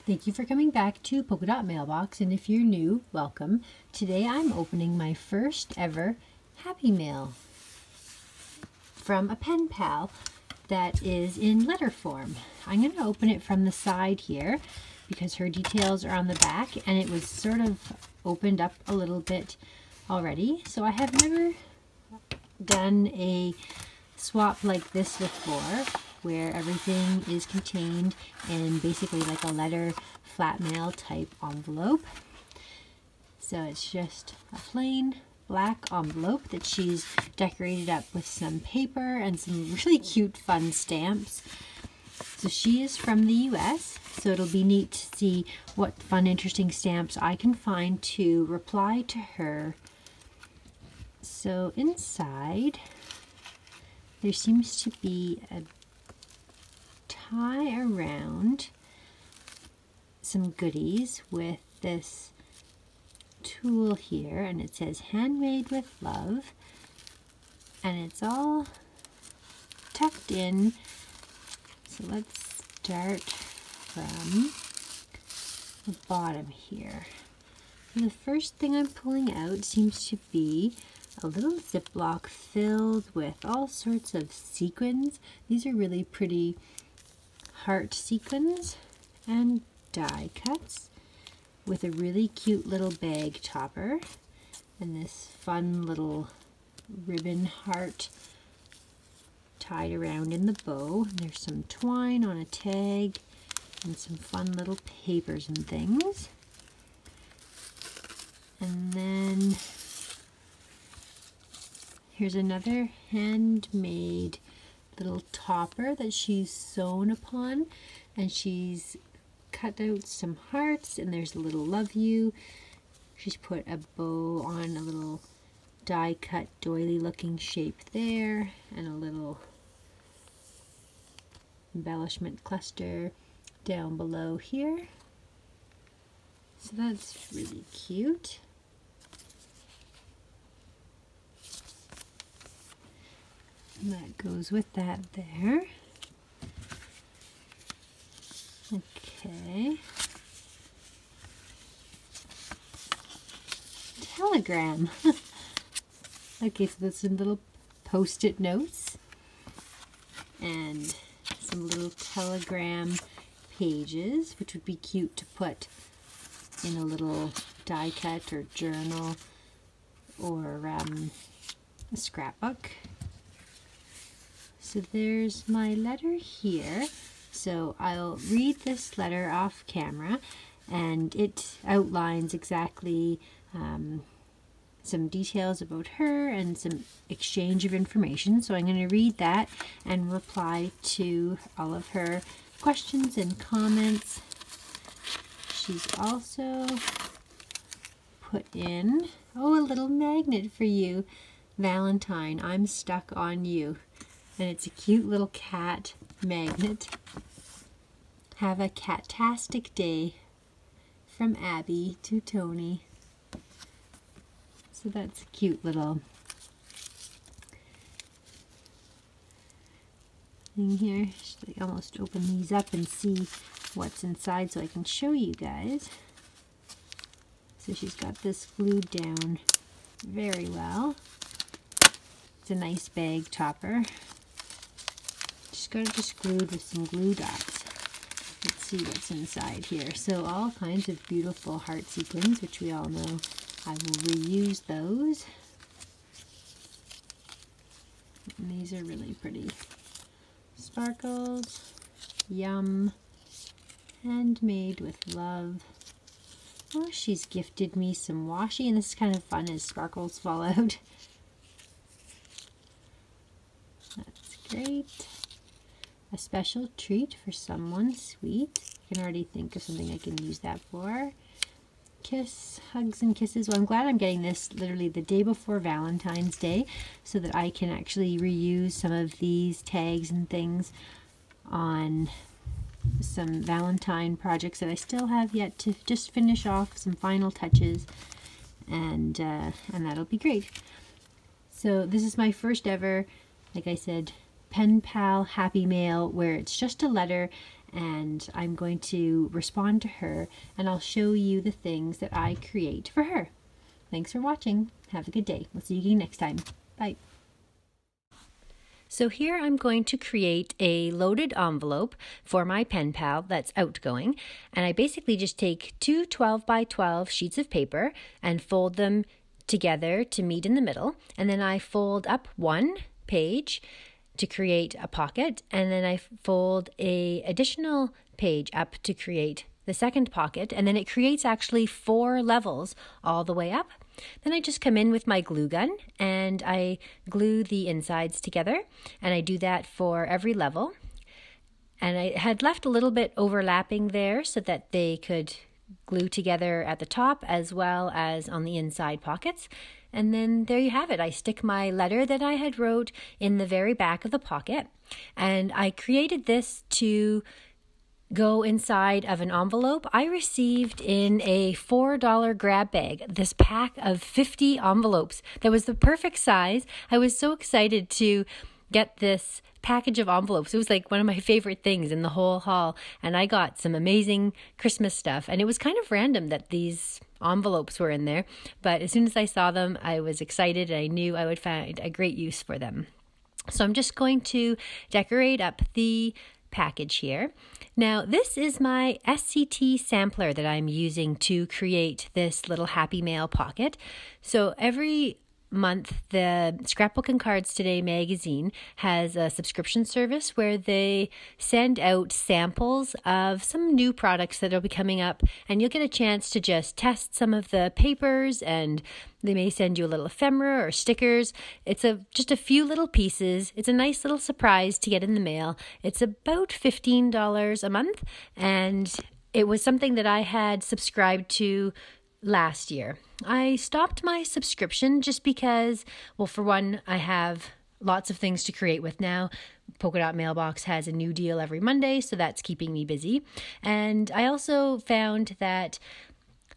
Thank you for coming back to Polka Dot Mailbox, and if you're new, welcome. Today I'm opening my first ever Happy Mail from a pen pal that is in letter form. I'm going to open it from the side here because her details are on the back and it was sort of opened up a little bit already. So I have never done a swap like this before, where everything is contained in basically like a letter flat mail type envelope. So it's just a plain black envelope that she's decorated up with some paper and some really cute fun stamps. So she is from the US, so it'll be neat to see what fun interesting stamps I can find to reply to her. So inside there seems to be a tie around some goodies with this tool here, and it says handmade with love, and it's all tucked in. So let's start from the bottom here. And the first thing I'm pulling out seems to be a little Ziploc filled with all sorts of sequins. These are really pretty heart sequins and die cuts with a really cute little bag topper and this fun little ribbon heart tied around in the bow. And there's some twine on a tag and some fun little papers and things. And then here's another handmade little topper that she's sewn upon, and she's cut out some hearts, and there's a little love you. She's put a bow on a little die cut doily looking shape there, and a little embellishment cluster down below here. So that's really cute. And that goes with that there. Okay. Telegram. Okay, so that's some little post-it notes and some little telegram pages, which would be cute to put in a little die cut or journal or a scrapbook. So there's my letter here. So I'll read this letter off camera, and it outlines exactly some details about her and some exchange of information. So I'm going to read that and reply to all of her questions and comments. She's also put in, oh, a little magnet for you. Valentine, I'm stuck on you. And it's a cute little cat magnet. Have a catastic day from Abby to Tony. So that's a cute little thing here. Should I almost open these up and see what's inside so I can show you guys. So she's got this glued down very well. It's a nice bag topper. She's got it just glued with some glue dots. Let's see what's inside here. So all kinds of beautiful heart sequins, which we all know I will reuse those. And these are really pretty. Sparkles, yum, handmade with love. Oh, she's gifted me some washi, and this is kind of fun as sparkles fall out. That's great. A special treat for someone sweet. I can already think of something I can use that for. Kiss, hugs and kisses. Well, I'm glad I'm getting this literally the day before Valentine's Day so that I can actually reuse some of these tags and things on some Valentine projects that I still have yet to just finish off, some final touches, and that'll be great. So this is my first ever, like I said, pen pal happy mail, where it's just a letter and I'm going to respond to her, and I'll show you the things that I create for her. Thanks for watching. Have a good day. We'll see you again next time. Bye. So here I'm going to create a loaded envelope for my pen pal that's outgoing, and I basically just take two 12 by 12 sheets of paper and fold them together to meet in the middle, and then I fold up one page to create a pocket, and then I fold a additional page up to create the second pocket, and then it creates actually 4 levels all the way up. Then I just come in with my glue gun and I glue the insides together, and I do that for every level. And I had left a little bit overlapping there so that they could glue together at the top as well as on the inside pockets. And then there you have it. I stick my letter that I had wrote in the very back of the pocket, and I created this to go inside of an envelope I received in a $4 grab bag, this pack of 50 envelopes that was the perfect size. I was so excited to get this package of envelopes. It was like one of my favorite things in the whole haul, and I got some amazing Christmas stuff, and it was kind of random that these envelopes were in there, but as soon as I saw them, I was excited and I knew I would find a great use for them. So I'm just going to decorate up the package here. Now, this is my SCT sampler that I'm using to create this little Happy Mail pocket. So every month, the Scrapbook and Cards Today magazine has a subscription service where they send out samples of some new products that will be coming up, and you'll get a chance to just test some of the papers, and they may send you a little ephemera or stickers. It's just a few little pieces. It's a nice little surprise to get in the mail. It's about $15 a month, and it was something that I had subscribed to last year. I stopped my subscription just because, well, for one, I have lots of things to create with now. Polka Dot Mailbox has a new deal every Monday, so that's keeping me busy. And I also found that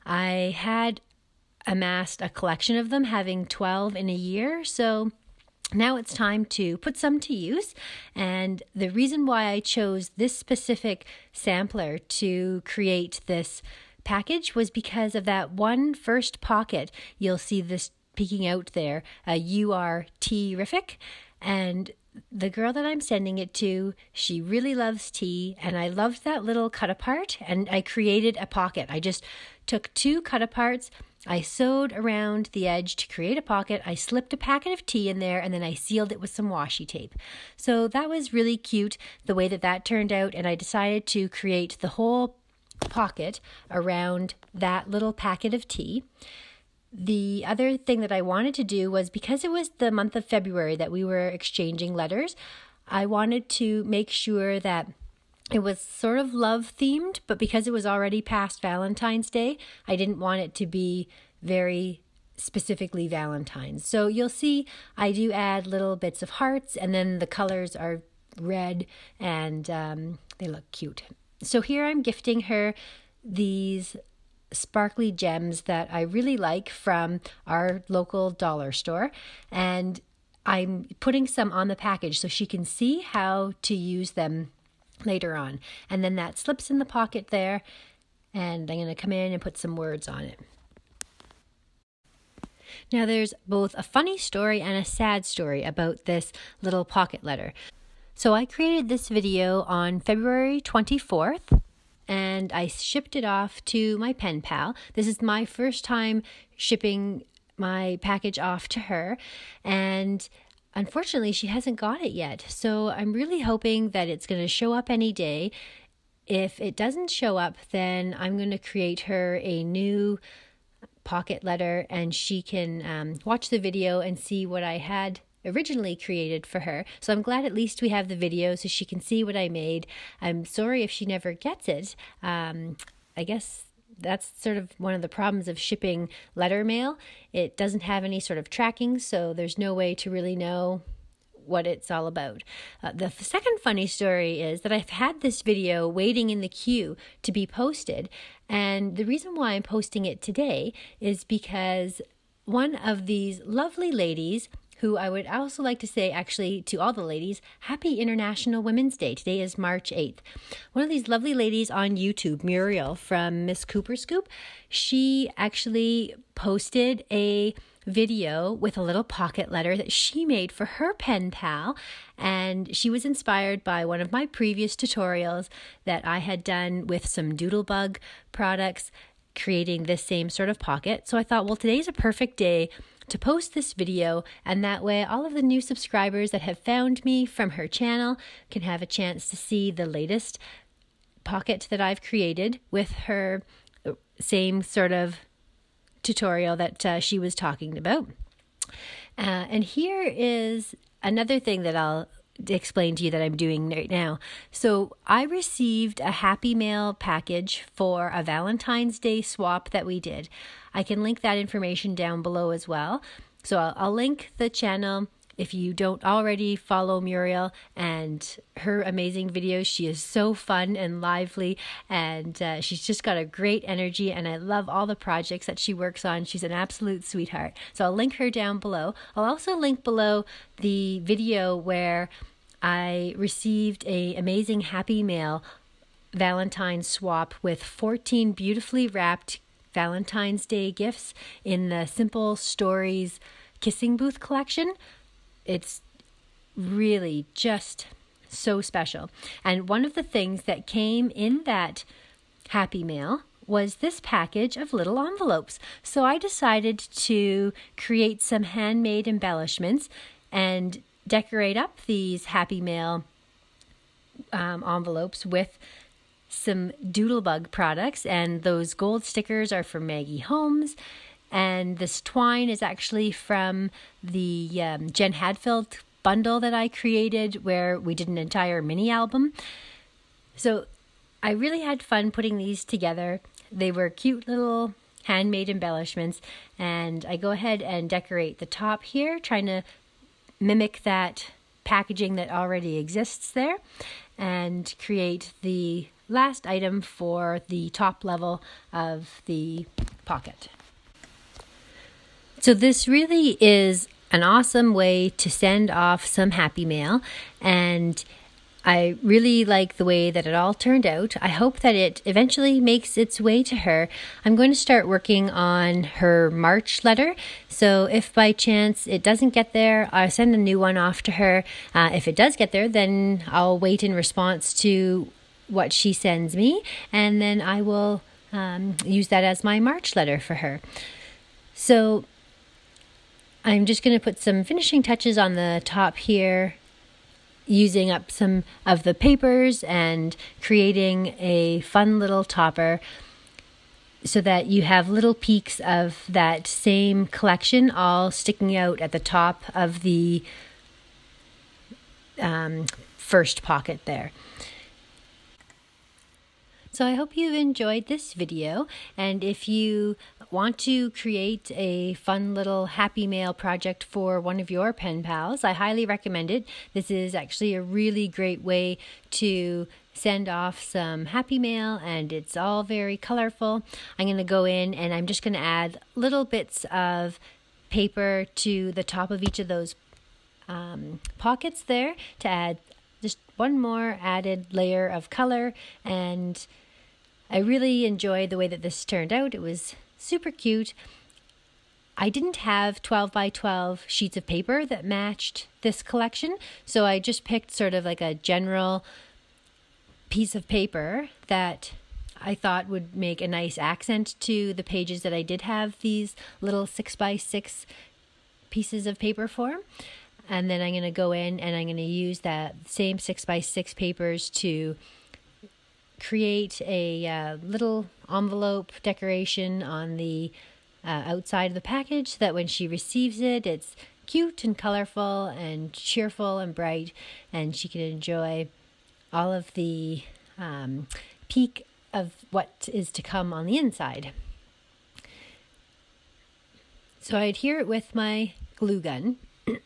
I had amassed a collection of them, having 12 in a year, so now it's time to put some to use. And the reason why I chose this specific sampler to create this package was because of that one first pocket. You'll see this peeking out there, You Are Tea-rific, and the girl that I'm sending it to, she really loves tea, and I loved that little cut apart, and I created a pocket. I just took 2 cut aparts, I sewed around the edge to create a pocket, I slipped a packet of tea in there, and then I sealed it with some washi tape. So that was really cute the way that turned out, and I decided to create the whole pocket around that little packet of tea. The other thing that I wanted to do was, because it was the month of February that we were exchanging letters, I wanted to make sure that it was sort of love themed, but because it was already past Valentine's Day, I didn't want it to be very specifically Valentine's. So you'll see I do add little bits of hearts, and then the colors are red, and they look cute. So here I'm gifting her these sparkly gems that I really like from our local dollar store, and I'm putting some on the package so she can see how to use them later on. And then that slips in the pocket there, and I'm going to come in and put some words on it. Now there's both a funny story and a sad story about this little pocket letter. So I created this video on February 24th, and I shipped it off to my pen pal. This is my first time shipping my package off to her, and unfortunately she hasn't got it yet. So I'm really hoping that it's going to show up any day. If it doesn't show up, then I'm going to create her a new pocket letter, and she can watch the video and see what I had originally created for her. So I'm glad at least we have the video so she can see what I made. I'm sorry if she never gets it. I guess that's sort of one of the problems of shipping letter mail. It doesn't have any sort of tracking, so there's no way to really know what it's all about. The second funny story is that I've had this video waiting in the queue to be posted, and the reason why I'm posting it today is because one of these lovely ladies who I would also like to say, actually, to all the ladies, Happy International Women's Day. Today is March 8th. One of these lovely ladies on YouTube, Muriel from MsCooperscoop, she actually posted a video with a little pocket letter that she made for her pen pal, and she was inspired by one of my previous tutorials that I had done with some Doodlebug products, creating this same sort of pocket. So I thought, well, today's a perfect day to post this video, and that way all of the new subscribers that have found me from her channel can have a chance to see the latest pocket that I've created with her same sort of tutorial that she was talking about. And here is another thing that I'll explain to you that I'm doing right now. So I received a Happy Mail package for a Valentine's Day swap that we did. I can link that information down below as well. So I'll link the channel if you don't already follow Muriel and her amazing videos. She is so fun and lively, and she's just got a great energy, and I love all the projects that she works on. She's an absolute sweetheart. So I'll link her down below. I'll also link below the video where I received an amazing Happy Mail Valentine swap with 14 beautifully wrapped Valentine's Day gifts in the Simple Stories Kissing Booth collection. It's really just so special. And one of the things that came in that Happy Mail was this package of little envelopes. So I decided to create some handmade embellishments and decorate up these Happy Mail envelopes with some Doodlebug products, and those gold stickers are from Maggie Holmes. And this twine is actually from the Jen Hadfield bundle that I created, where we did an entire mini album. So I really had fun putting these together. They were cute little handmade embellishments, and I go ahead and decorate the top here, trying to mimic that packaging that already exists there, and create the last item for the top level of the pocket. So this really is an awesome way to send off some Happy Mail, and I really like the way that it all turned out. I hope that it eventually makes its way to her. I'm going to start working on her March letter, so if by chance it doesn't get there, I'll send a new one off to her. If it does get there, then I'll wait in response to what she sends me, and then I will use that as my March letter for her. So I'm just going to put some finishing touches on the top here, using up some of the papers and creating a fun little topper so that you have little peaks of that same collection all sticking out at the top of the first pocket there. So I hope you've enjoyed this video, and if you want to create a fun little Happy Mail project for one of your pen pals, I highly recommend it. This is actually a really great way to send off some Happy Mail, and it's all very colorful. I'm going to go in and I'm just going to add little bits of paper to the top of each of those pockets there to add just one more added layer of color, and I really enjoyed the way that this turned out. It was super cute. I didn't have 12 by 12 sheets of paper that matched this collection, so I just picked sort of like a general piece of paper that I thought would make a nice accent to the pages that I did have these little 6 by 6 pieces of paper for. And then I'm going to go in and I'm going to use that same 6 by 6 papers to create a little envelope decoration on the outside of the package, so that when she receives it, it's cute and colorful and cheerful and bright, and she can enjoy all of the peak of what is to come on the inside. So I adhere it with my glue gun.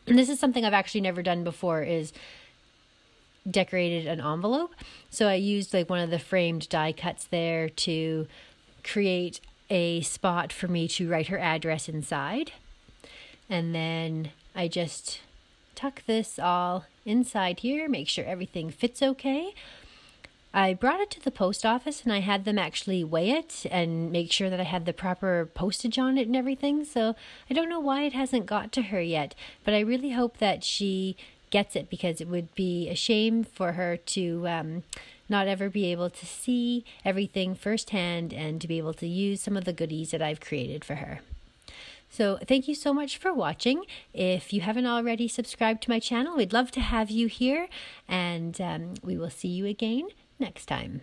This is something I've actually never done before, is decorated an envelope. So I used like one of the framed die cuts there to create a spot for me to write her address inside. And then I just tuck this all inside here, make sure everything fits okay. I brought it to the post office and I had them actually weigh it and make sure that I had the proper postage on it and everything. So I don't know why it hasn't got to her yet, but I really hope that she gets it, because it would be a shame for her to not ever be able to see everything firsthand and to be able to use some of the goodies that I've created for her. So thank you so much for watching. If you haven't already subscribed to my channel, we'd love to have you here, and we will see you again next time.